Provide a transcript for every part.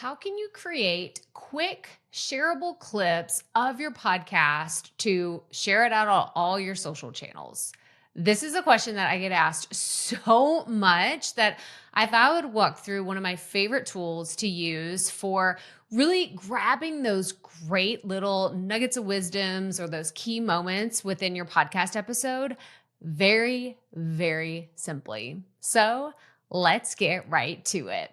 How can you create quick, shareable clips of your podcast to share it out on all your social channels? This is a question that I get asked so much that I thought I would walk through one of my favorite tools to use for really grabbing those great little nuggets of wisdoms or those key moments within your podcast episode very, very simply. So let's get right to it.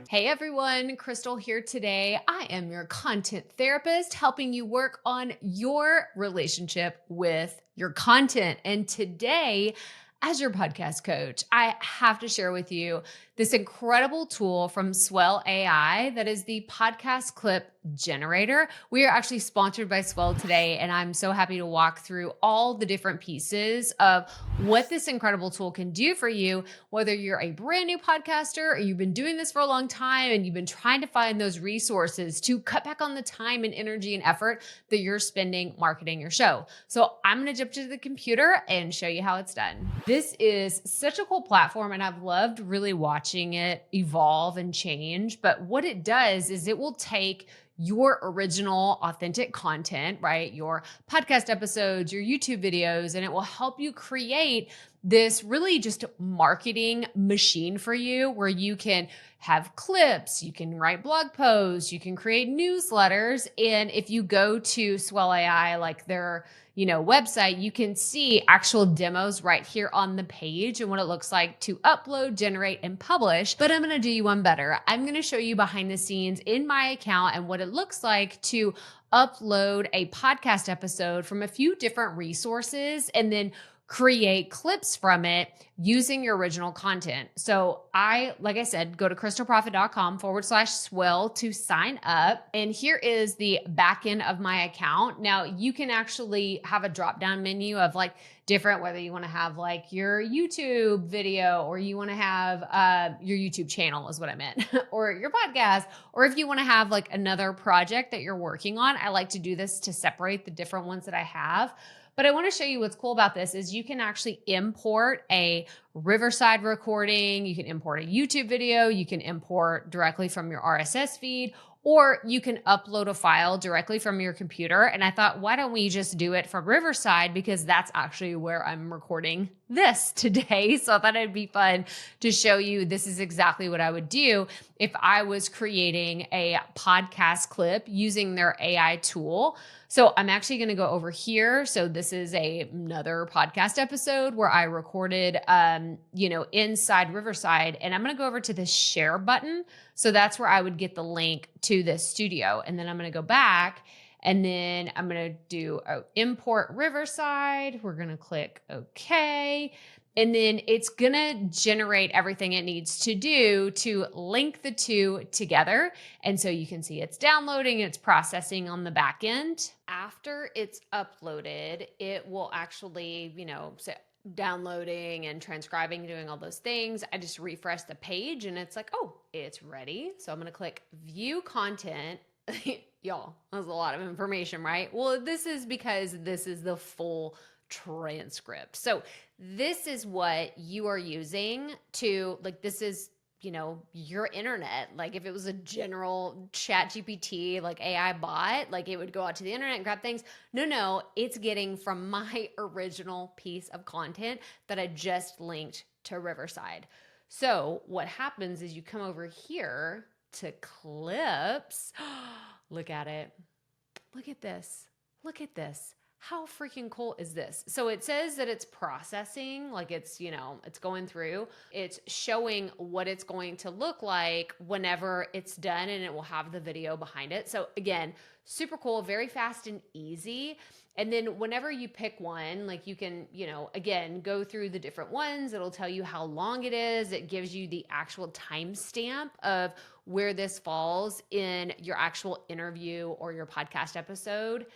Hey everyone, Krystal here today. I am your content therapist helping you work on your relationship with your content. And today, as your podcast coach, I have to share with you this incredible tool from Swell AI that is the podcast clip generator. We are actually sponsored by Swell today, and I'm so happy to walk through all the different pieces of what this incredible tool can do for you, whether you're a brand new podcaster or you've been doing this for a long time and you've been trying to find those resources to cut back on the time and energy and effort that you're spending marketing your show. So I'm going to jump to the computer and show you how it's done. This is such a cool platform, and I've loved really watching it evolve and change. But what it does is it will take your original authentic content, right? Your podcast episodes, your YouTube videos, and it will help you create this really just marketing machine for you where you can have clips, you can write blog posts, you can create newsletters. And if you go to Swell AI, like their website, you can see actual demos right here on the page and what it looks like to upload, generate, and publish. But I'm going to do you one better. I'm going to show you behind the scenes in my account and what it looks like to upload a podcast episode from a few different resources and then create clips from it using your original content. So like I said, go to krystalproffitt.com/swell to sign up. And here is the back end of my account. Now you can actually have a drop down menu of like different, whether you want to have like your YouTube video or you want to have your YouTube channel is what I meant, or your podcast, or if you want to have like another project that you're working on. I like to do this to separate the different ones that I have. But I want to show you what's cool about this is you can actually import a Riverside recording, you can import a YouTube video, you can import directly from your RSS feed, or you can upload a file directly from your computer. And I thought, why don't we just do it from Riverside? Because that's actually where I'm recording this today. So I thought it'd be fun to show you this is exactly what I would do if I was creating a podcast clip using their AI tool. So I'm actually going to go over here. So this is another podcast episode where I recorded, inside Riverside, and I'm going to go over to the share button. So that's where I would get the link to this studio. And then I'm going to go back and then I'm going to do import Riverside. We're going to click OK. And then it's going to generate everything it needs to do to link the two together. And so you can see it's downloading, it's processing on the back end. After it's uploaded, it will actually, say downloading and transcribing, doing all those things. I just refresh the page and it's like, oh, it's ready. So I'm going to click view content. Y'all, that was a lot of information, right? Well, this is because this is the full transcript. So this is what you are using to, like, this is, your internet. Like if it was a general chat GPT, like AI bot, like it would go out to the internet and grab things. No, it's getting from my original piece of content that I just linked to Riverside. So what happens is you come over here to clips. Look at it. Look at this. Look at this. How freaking cool is this? So it says that it's processing, like it's, it's going through, it's showing what it's going to look like whenever it's done, and it will have the video behind it. So again, super cool, very fast and easy. And then whenever you pick one, like you can, again, go through the different ones. It'll tell you how long it is. It gives you the actual timestamp of where this falls in your actual interview or your podcast episode.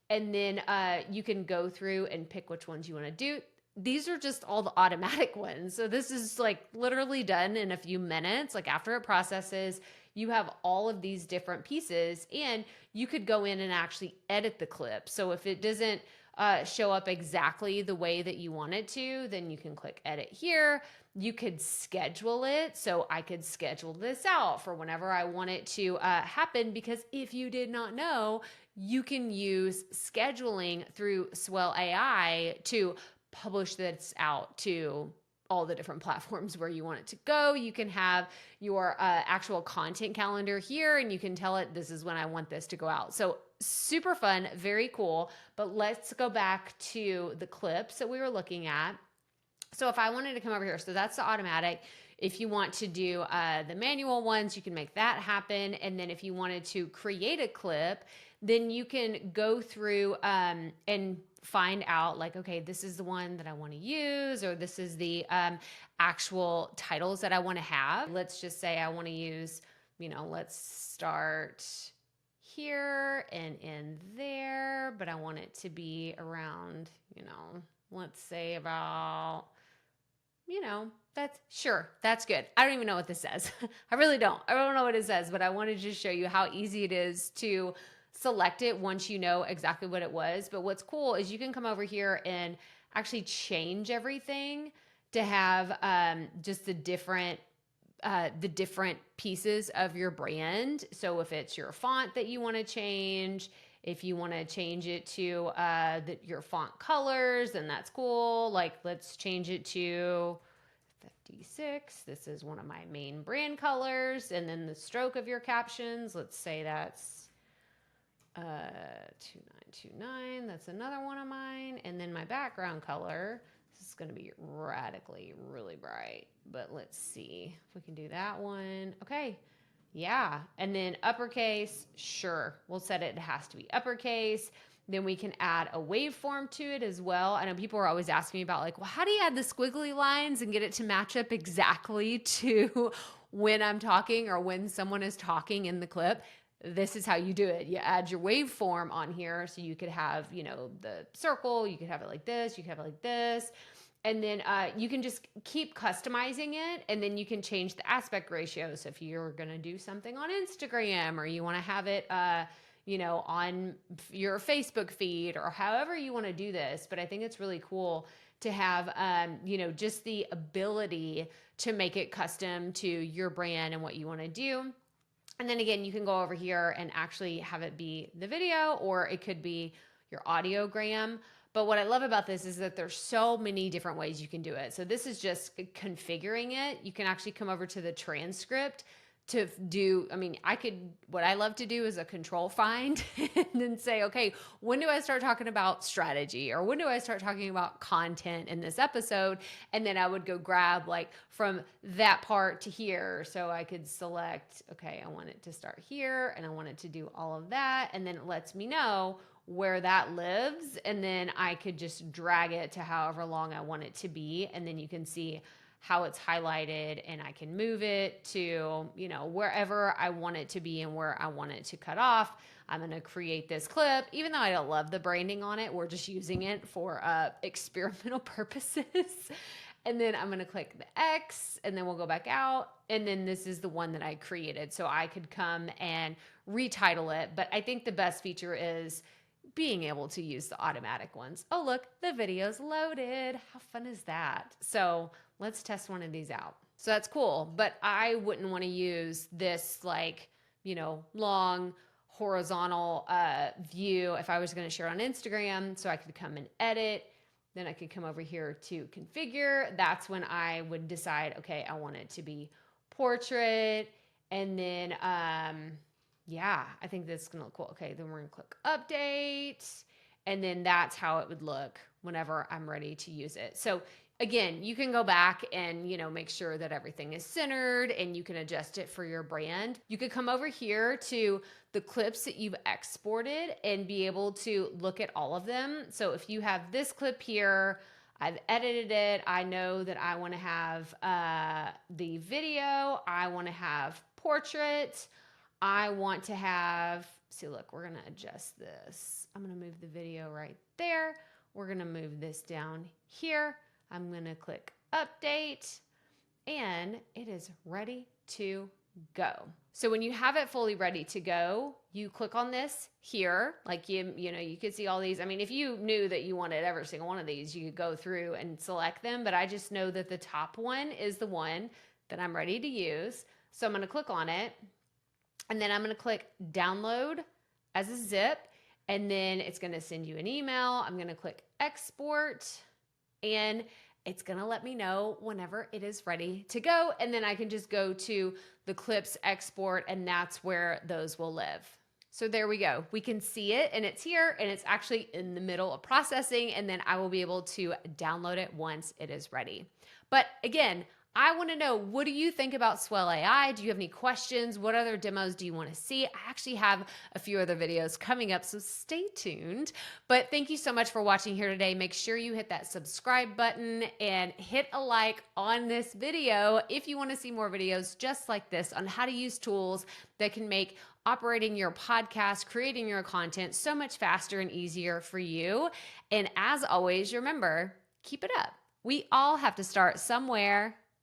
And then you can go through and pick which ones you want to do. These are just all the automatic ones. So this is like literally done in a few minutes. Like after it processes, you have all of these different pieces and you could go in and actually edit the clip. So if it doesn't show up exactly the way that you want it to, then you can click edit here. You could schedule it. So I could schedule this out for whenever I want it to happen, because if you did not know, you can use scheduling through Swell AI to publish this out to all the different platforms where you want it to go. You can have your actual content calendar here, and you can tell it, this is when I want this to go out. So super fun, very cool. But let's go back to the clips that we were looking at. So if I wanted to come over here, so that's the automatic. If you want to do the manual ones, you can make that happen. And then if you wanted to create a clip, then you can go through and find out like, okay, this is the one that I want to use, or this is the actual titles that I want to have. Let's just say I want to use, let's start here and in there, but I want it to be around, let's say about, that's good. I don't even know what this says. I really don't. I don't know what it says, but I wanted to just show you how easy it is to select it once you know exactly what it was. But what's cool is you can come over here and actually change everything to have just the different pieces of your brand. So if it's your font that you want to change, if you want to change it to your font colors, then that's cool. Like let's change it to 56. This is one of my main brand colors. And then the stroke of your captions, let's say that's 2929. That's another one of mine. And then my background color, this is going to be radically really bright, but let's see if we can do that one. Okay. Yeah. And then uppercase, sure. We'll set it. It has to be uppercase. Then we can add a waveform to it as well. I know people are always asking me about like, well, how do you add the squiggly lines and get it to match up exactly to when I'm talking or when someone is talking in the clip? This is how you do it. You add your waveform on here. So you could have, the circle, you could have it like this, you could have it like this. And then you can just keep customizing it, and then you can change the aspect ratio. So if you're going to do something on Instagram, or you want to have it, on your Facebook feed, or however you want to do this. But I think it's really cool to have, just the ability to make it custom to your brand and what you want to do. And then again, you can go over here and actually have it be the video, or it could be your audiogram. But what I love about this is that there's so many different ways you can do it. So this is just configuring it. You can actually come over to the transcript to do, what I love to do is a control find and then say, okay, when do I start talking about strategy, or when do I start talking about content in this episode? And then I would go grab like from that part to here. So I could select, okay, I want it to start here and I want it to do all of that. And then it lets me know where that lives. And then I could just drag it to however long I want it to be. And then you can see how it's highlighted, and I can move it to, wherever I want it to be and where I want it to cut off. I'm going to create this clip. Even though I don't love the branding on it, we're just using it for experimental purposes. And then I'm going to click the X, and then we'll go back out. And then this is the one that I created. So I could come and retitle it. But I think the best feature is being able to use the automatic ones. Oh, look, the video's loaded. How fun is that? So let's test one of these out. So that's cool, but I wouldn't want to use this long horizontal view if I was going to share it on Instagram. So I could come and edit. Then I could come over here to configure. That's when I would decide, okay, I want it to be portrait. And then, I think this is going to look cool. Okay, then we're going to click update. And then that's how it would look whenever I'm ready to use it. So again, you can go back and, make sure that everything is centered, and you can adjust it for your brand. You could come over here to the clips that you've exported and be able to look at all of them. So if you have this clip here, I've edited it. I know that I want to have the video. I want to have portrait. I want to have, see, look, we're going to adjust this. I'm going to move the video right there. We're going to move this down here. I'm going to click update, and it is ready to go. So when you have it fully ready to go, you click on this here, like you know, you could see all these. I mean, if you knew that you wanted every single one of these, you could go through and select them, but I just know that the top one is the one that I'm ready to use. So I'm going to click on it, and then I'm going to click download as a zip, and then it's going to send you an email. I'm going to click export, and it's going to let me know whenever it is ready to go. And then I can just go to the clips export, and that's where those will live. So there we go. We can see it, and it's here, and it's actually in the middle of processing, and then I will be able to download it once it is ready. But again, I want to know, what do you think about Swell AI? Do you have any questions? What other demos do you want to see? I actually have a few other videos coming up, so stay tuned. But thank you so much for watching here today. Make sure you hit that subscribe button and hit a like on this video if you want to see more videos just like this on how to use tools that can make operating your podcast, creating your content so much faster and easier for you. And as always, remember, keep it up. We all have to start somewhere.